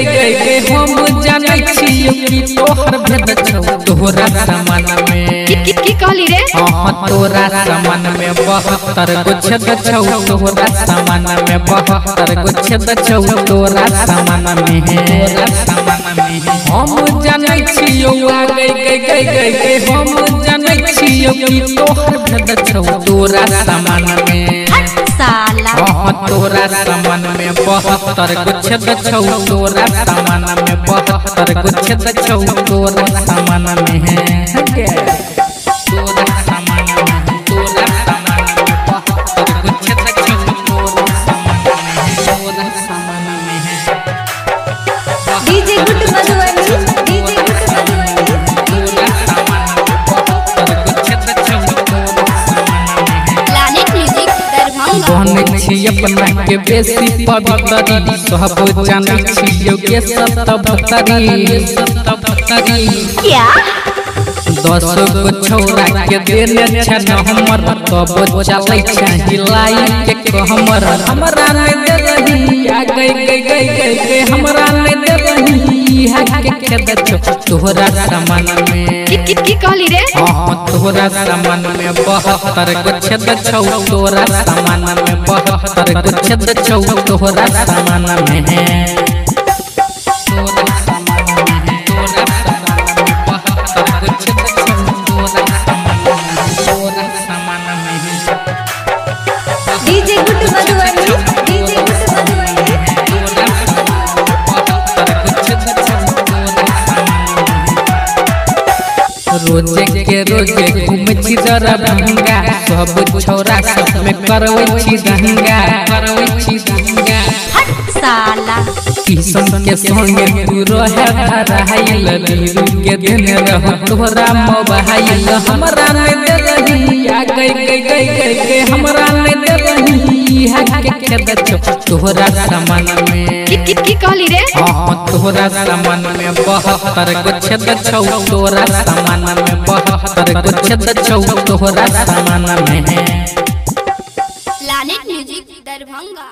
गई हम जानै छियो कि तोहर भेद छौ तोहरा सामान में की कहली रे हां तोरा सामान में 72 गो छेद छौ तोहरा सामान में 72 गो छेद छौ तोरा सामान में तोरा सामान में हम जानै छियो आ गई हम जानै छियो कि तोहर भेद छौ तोरा सामान में साला तोरा सामान में 72 गो छेद छौ तोरा सामान में 72 गो छेद छौ तोरा सामान में तोरा सामान में तोरा सामान में 72 गो छेद छौ तोरा सामान में DJ good Madhubani DJ good Madhubani तोरा सामान में 72 गो छेद छौ तोरा सामान में लाने म्यूजिक दरभंगा बहन छी अपना के बेसी पवित्री सब जानै छियो के सतबतरी क्या 10 गो छौरा के देने छ न हमर तब चलै छ हिलाई के हमर हमरा नै दे रही आ गई हमरा नै दे रही है के दे छौ तोहरा सामान में की कहली रे हां तोहरा सामान में 72 गो छेद छौ तोरा सामान में 72 गो छेद छौ तोहरा सामान में तोरा सामान में तोरा सामान में 72 गो छेद छौ तोरा सामान में DJ good Madhubani DJ good Madhubani तोरा सामान में 72 गो छेद छौ तोरा सामान में रोजे के रोजे घूमे छी दरभंगा सब छौरा सब में करवे छी दंगा साला किशन के संगे तू रहे धराइल नीरू के देने रह तोहरा मोबाइल हमरा नै दे रही आ गई हमरा नै दे रही है के दे छौ तोहरा सामान में की कहली रे हां तोहरा सामान में 72 गो छेद छौ तोरा सामान में 72 गो छेद छौ तोहरा सामान में लाने म्यूजिक दरभंगा।